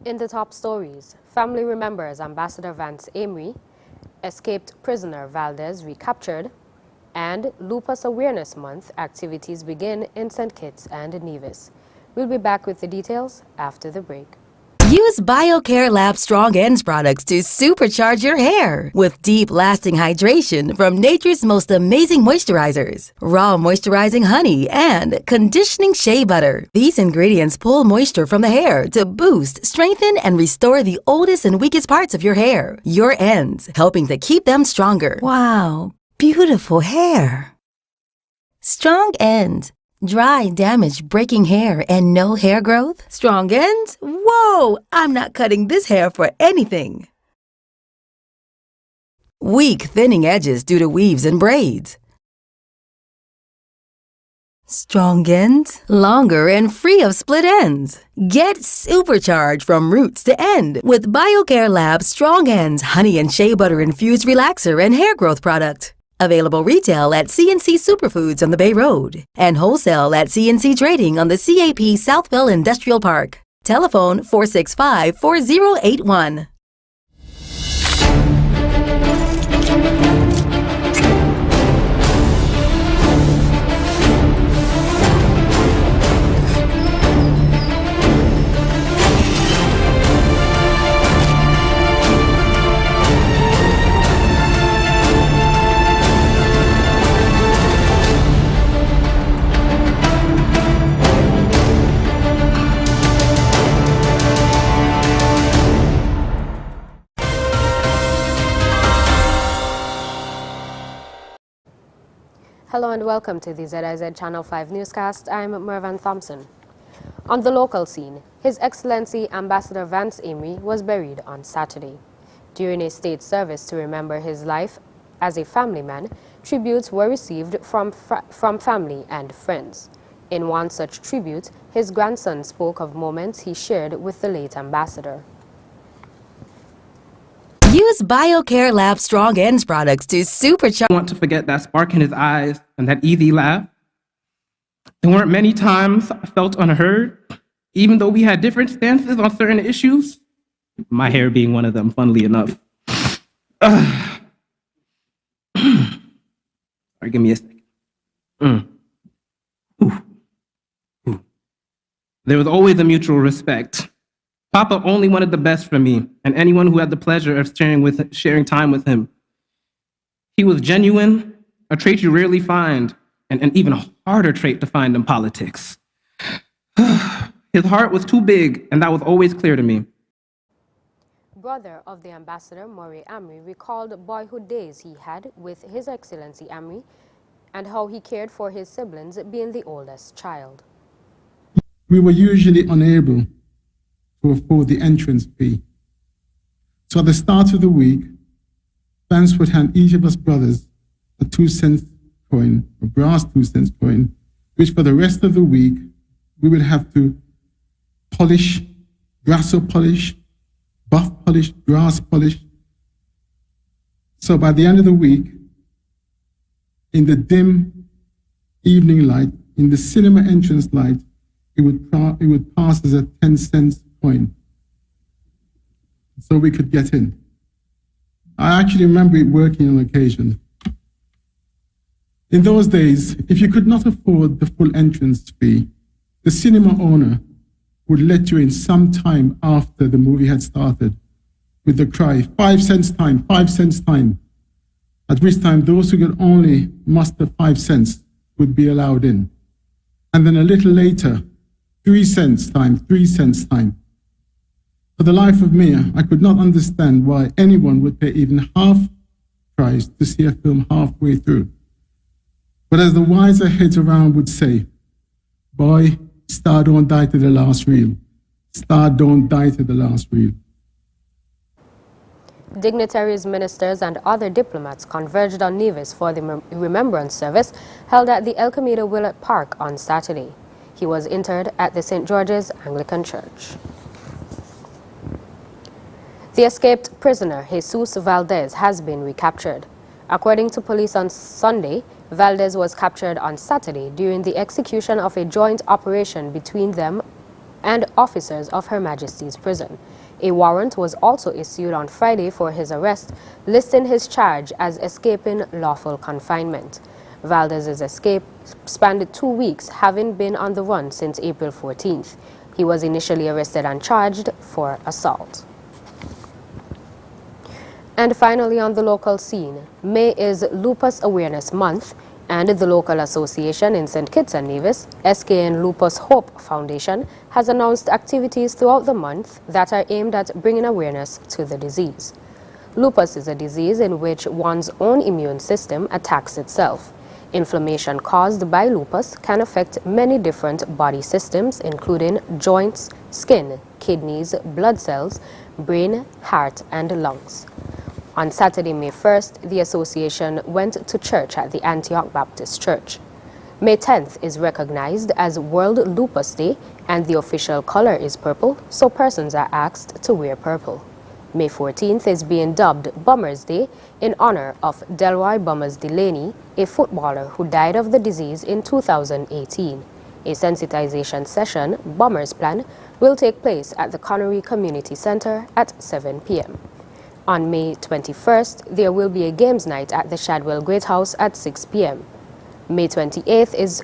In the top stories, family remembers Ambassador Vance Amory, escaped prisoner Valdez recaptured, and Lupus Awareness Month activities begin in St. Kitts and Nevis. We'll be back with the details after the break. Use BioCare Lab Strong Ends products to supercharge your hair with deep lasting hydration from nature's most amazing moisturizers, raw moisturizing honey, and conditioning shea butter. These ingredients pull moisture from the hair to boost, strengthen, and restore the oldest and weakest parts of your hair, your ends, helping to keep them stronger. Wow, beautiful hair. Strong Ends. Dry, damaged, breaking hair and no hair growth? Strong ends? Whoa! I'm not cutting this hair for anything. Weak, thinning edges due to weaves and braids. Strong ends? Longer and free of split ends. Get supercharged from roots to end with BioCare Lab's Strong Ends Honey and Shea Butter Infused Relaxer and Hair Growth Product. Available retail at CNC Superfoods on the Bay Road and wholesale at CNC Trading on the CAP Southville Industrial Park. Telephone 465-4081. Hello and welcome to the ZIZ Channel 5 newscast. I'm Mervan Thompson. On the local scene, His Excellency Ambassador Vance Amory was buried on Saturday. During a state service to remember his life as a family man, tributes were received from family and friends. In one such tribute, his grandson spoke of moments he shared with the late ambassador. Use BioCare Lab Strong Ends products to supercharge. I want to forget that spark in his eyes and that easy laugh. There weren't many times I felt unheard, even though we had different stances on certain issues, my hair being one of them, funnily enough. Sorry, give me a second. There was always a mutual respect. Papa only wanted the best for me and anyone who had the pleasure of sharing time with him. He was genuine, a trait you rarely find, and an even harder trait to find in politics. His heart was too big, and that was always clear to me. Brother of the ambassador, Maury Amory, recalled boyhood days he had with His Excellency Amory and how he cared for his siblings, being the oldest child. We were usually unable to afford the entrance fee. So at the start of the week, Vance would hand each of us brothers a 2-cent coin, a brass 2-cent coin, which for the rest of the week, we would have to polish, brasso polish, buff polish, brass polish. So by the end of the week, in the dim evening light, in the cinema entrance light, it would pass as a 10-cent coin, so we could get in. I actually remember it working on occasion. In those days, if you could not afford the full entrance fee, the cinema owner would let you in some time after the movie had started with the cry, 5 cents time, 5 cents time, at which time those who could only muster 5 cents would be allowed in. And then a little later, 3 cents time, 3 cents time. For the life of me, I could not understand why anyone would pay even half price to see a film halfway through. But as the wiser heads around would say, boy, star don't die to the last reel. Star don't die to the last reel. Dignitaries, ministers, and other diplomats converged on Nevis for the remembrance service held at the El Camino Willett Park on Saturday. He was interred at the St. George's Anglican Church. The escaped prisoner, Jesus Valdez, has been recaptured. According to police on Sunday, Valdez was captured on Saturday during the execution of a joint operation between them and officers of Her Majesty's prison. A warrant was also issued on Friday for his arrest, listing his charge as escaping lawful confinement. Valdez's escape spanned 2 weeks, having been on the run since April 14th. He was initially arrested and charged for assault. And finally, on the local scene, May is Lupus Awareness Month, and the local association in St. Kitts and Nevis, SKN Lupus Hope Foundation, has announced activities throughout the month that are aimed at bringing awareness to the disease. Lupus is a disease in which one's own immune system attacks itself. Inflammation caused by lupus can affect many different body systems, including joints, skin, kidneys, blood cells, brain, heart, and lungs. On Saturday, May 1st, the association went to church at the Antioch Baptist Church. May 10th is recognized as World Lupus Day, and the official color is purple, so persons are asked to wear purple. May 14th is being dubbed Bummers Day in honor of Delroy Bummers Delaney, a footballer who died of the disease in 2018. A sensitization session, Bummers Plan, will take place at the Connery Community Center at 7 p.m. On May 21st, there will be a games night at the Shadwell Great House at 6 p.m. May 28th is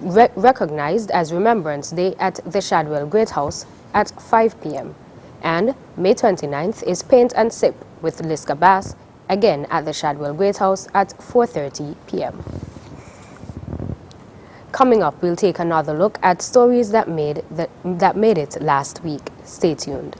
recognized as Remembrance Day at the Shadwell Great House at 5 p.m. And May 29th is Paint and Sip with Liska Bass, again at the Shadwell Great House at 4:30 p.m. Coming up, we'll take another look at stories that made it last week. Stay tuned.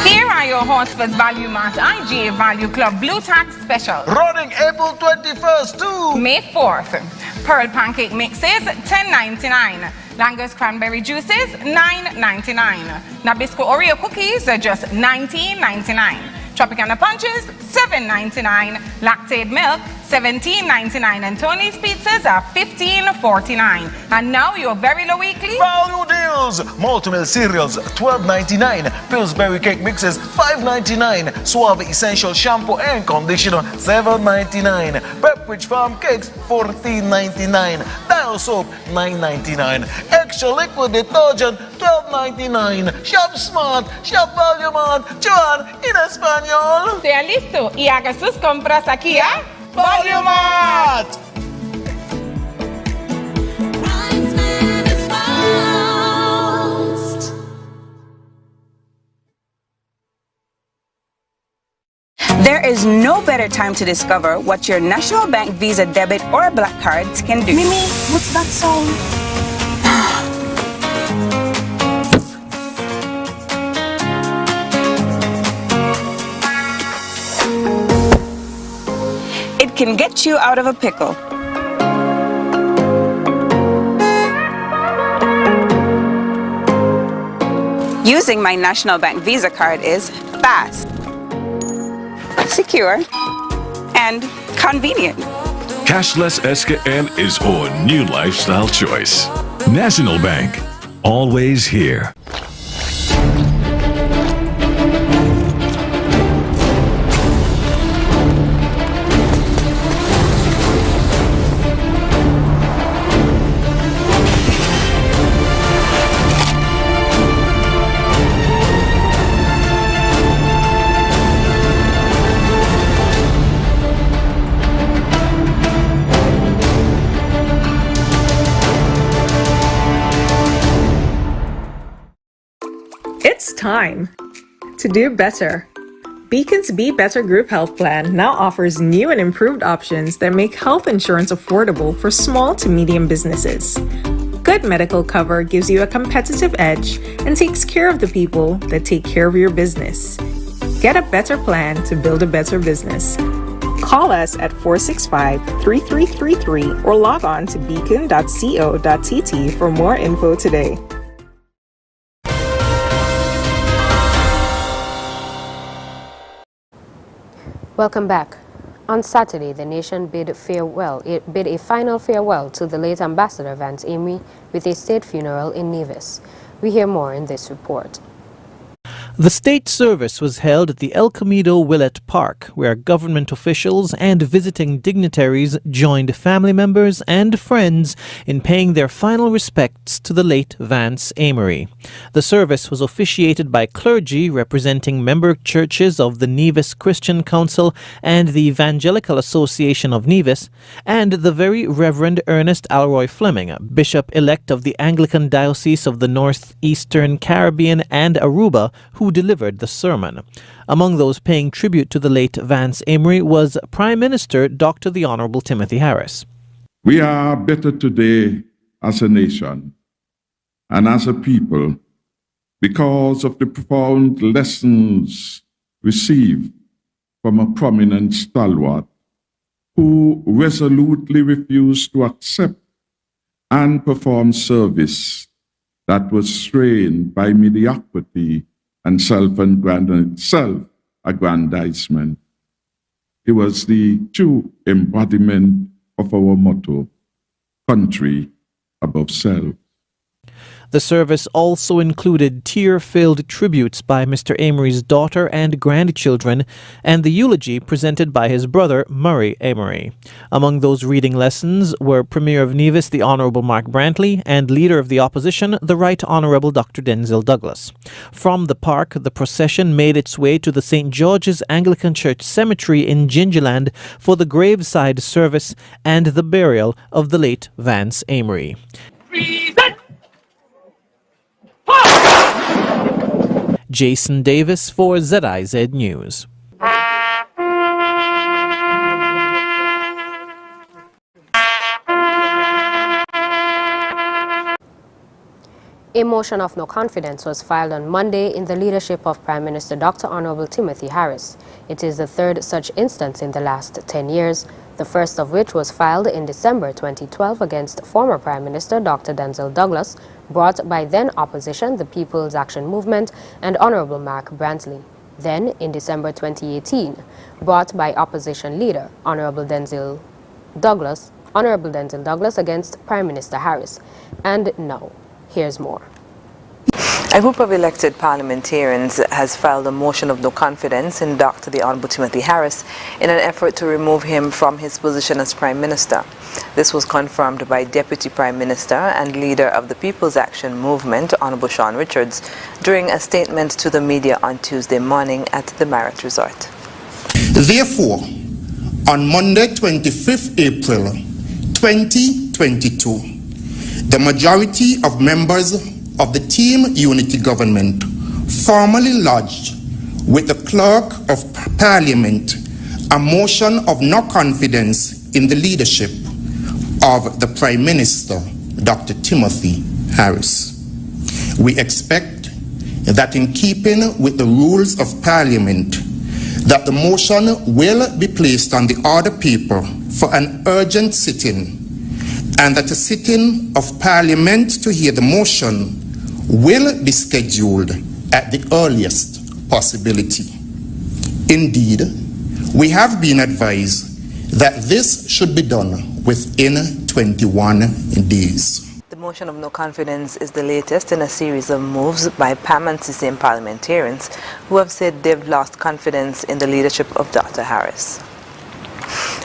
Here are your Horsford's Value Mart IGA Value Club Blue Tax Special. Running April 21st to May 4th. Pearl Pancake Mixes, $10.99. Langus Cranberry Juices, $9.99. Nabisco Oreo Cookies are just $19.99. Tropicana Punches, $7.99. Lactate Milk, $17.99. And Tony's Pizzas are $15.49. And now your very low weekly value deals. Multi-meal cereals, $12.99. Pillsbury Cake Mixes, $5.99. Suave Essential Shampoo and Conditioner, $7.99. Pepperidge Farm Cakes, $14.99. Dial Soap, $9.99. Extra Liquid Detergent, $12.99. Shop Smart, Shop Value Mart. Joan, in español. Sea listo y haga sus compras aquí a Value Mart. There is no better time to discover what your National Bank Visa debit or black cards can do. Mimi, what's that song? It can get you out of a pickle. Using my National Bank Visa card is fast, secure, and convenient. Cashless SKN is our new lifestyle choice. National Bank, always here. It's time to do better. Beacon's Be Better Group Health Plan now offers new and improved options that make health insurance affordable for small to medium businesses. Good medical cover gives you a competitive edge and takes care of the people that take care of your business. Get a better plan to build a better business. Call us at 465-3333 or log on to beacon.co.tt for more info today. Welcome back. On Saturday, the nation bid a final farewell to the late Ambassador Vance Amory with a state funeral in Nevis. We hear more in this report. The state service was held at the El Camino Willett Park, where government officials and visiting dignitaries joined family members and friends in paying their final respects to the late Vance Amory. The service was officiated by clergy representing member churches of the Nevis Christian Council and the Evangelical Association of Nevis, and the Very Reverend Ernest Alroy Fleming, Bishop-elect of the Anglican Diocese of the Northeastern Caribbean and Aruba, who delivered the sermon. Among those paying tribute to the late Vance Amory was Prime Minister Dr. the Honorable Timothy Harris. We are better today as a nation and as a people because of the profound lessons received from a prominent stalwart who resolutely refused to accept and perform service that was strained by mediocrity and self-aggrandizement. It was the true embodiment of our motto, country above self. The service also included tear-filled tributes by Mr. Amory's daughter and grandchildren, and the eulogy presented by his brother, Murray Amory. Among those reading lessons were Premier of Nevis, the Honourable Mark Brantley, and Leader of the Opposition, the Right Honourable Dr. Denzil Douglas. From the park, the procession made its way to the St. George's Anglican Church Cemetery in Gingerland for the graveside service and the burial of the late Vance Amory. Jason Davis for ZIZ News. A motion of no confidence was filed on Monday in the leadership of Prime Minister Dr. Honorable Timothy Harris. It is the third such instance in the last 10 years, the first of which was filed in December 2012 against former Prime Minister Dr. Denzil Douglas, brought by then opposition, the People's Action Movement, and Honorable Mark Brantley. Then, in December 2018, brought by opposition leader Honorable Denzil Douglas against Prime Minister Harris. And now, here's more. A group of elected parliamentarians has filed a motion of no confidence in Dr. the Honorable Timothy Harris in an effort to remove him from his position as Prime Minister. This was confirmed by Deputy Prime Minister and leader of the People's Action Movement, Honorable Sean Richards, during a statement to the media on Tuesday morning at the Marriott Resort. Therefore, on Monday, 25th April 2022, the majority of members of the Team Unity Government formally lodged with the Clerk of Parliament a motion of no confidence in the leadership of the Prime Minister, Dr. Timothy Harris. We expect that in keeping with the rules of Parliament, that the motion will be placed on the order paper for an urgent sitting, and that a sitting of Parliament to hear the motion will be scheduled at the earliest possibility. Indeed, we have been advised that this should be done within 21 days. The motion of no confidence is the latest in a series of moves by PAM and CCM parliamentarians who have said they've lost confidence in the leadership of Dr. Harris.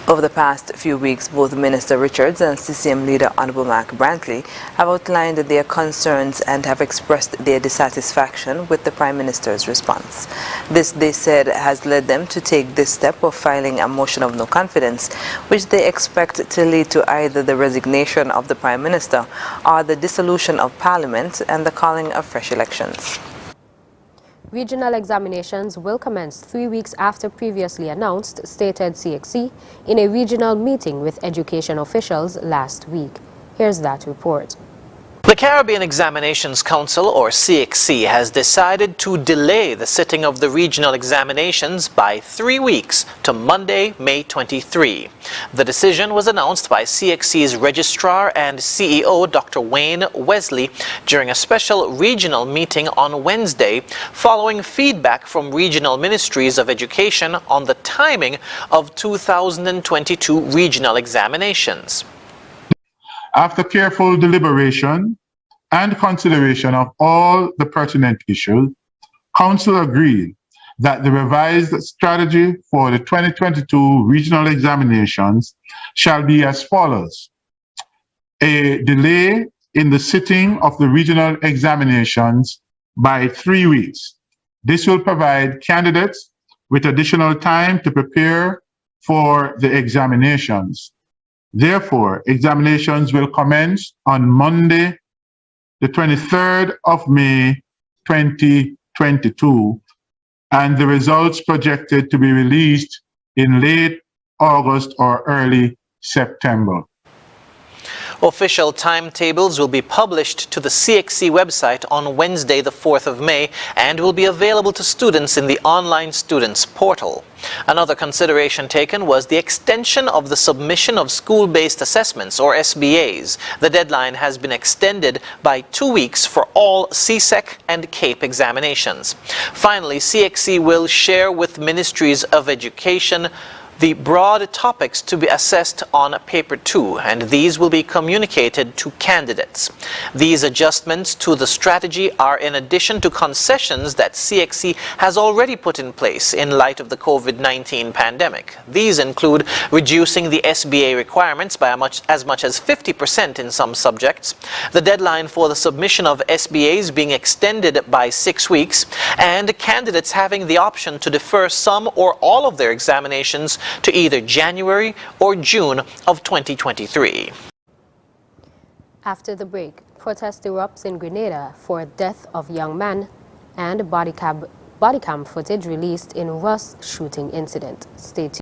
Over the past few weeks, both Minister Richards and CCM leader Honorable Mark Brantley have outlined their concerns and have expressed their dissatisfaction with the Prime Minister's response. This, they said, has led them to take this step of filing a motion of no confidence, which they expect to lead to either the resignation of the Prime Minister or the dissolution of Parliament and the calling of fresh elections. Regional examinations will commence 3 weeks after previously announced, stated CXC in a regional meeting with education officials last week. Here's that report. The Caribbean Examinations Council, or CXC, has decided to delay the sitting of the regional examinations by 3 weeks to Monday, May 23. The decision was announced by CXC's Registrar and CEO, Dr. Wayne Wesley, during a special regional meeting on Wednesday, following feedback from regional ministries of education on the timing of 2022 regional examinations. After careful deliberation and consideration of all the pertinent issues, Council agreed that the revised strategy for the 2022 regional examinations shall be as follows. A delay in the sitting of the regional examinations by 3 weeks. This will provide candidates with additional time to prepare for the examinations. Therefore, examinations will commence on Monday, the 23rd of May, 2022, and the results projected to be released in late August or early September. Official timetables will be published to the CXC website on Wednesday, the 4th of May, and will be available to students in the online students portal. Another consideration taken was the extension of the submission of school-based assessments, or SBAs. The deadline has been extended by 2 weeks for all CSEC and CAPE examinations. Finally, CXC will share with Ministries of Education the broad topics to be assessed on paper 2, and these will be communicated to candidates. These adjustments to the strategy are in addition to concessions that CXC has already put in place in light of the COVID-19 pandemic. These include reducing the SBA requirements by as much as 50% in some subjects, the deadline for the submission of SBAs being extended by 6 weeks, and candidates having the option to defer some or all of their examinations to either January or June of 2023. After the break, protest erupts in Grenada for death of young man and body cam footage released in Russ shooting incident. Stay tuned.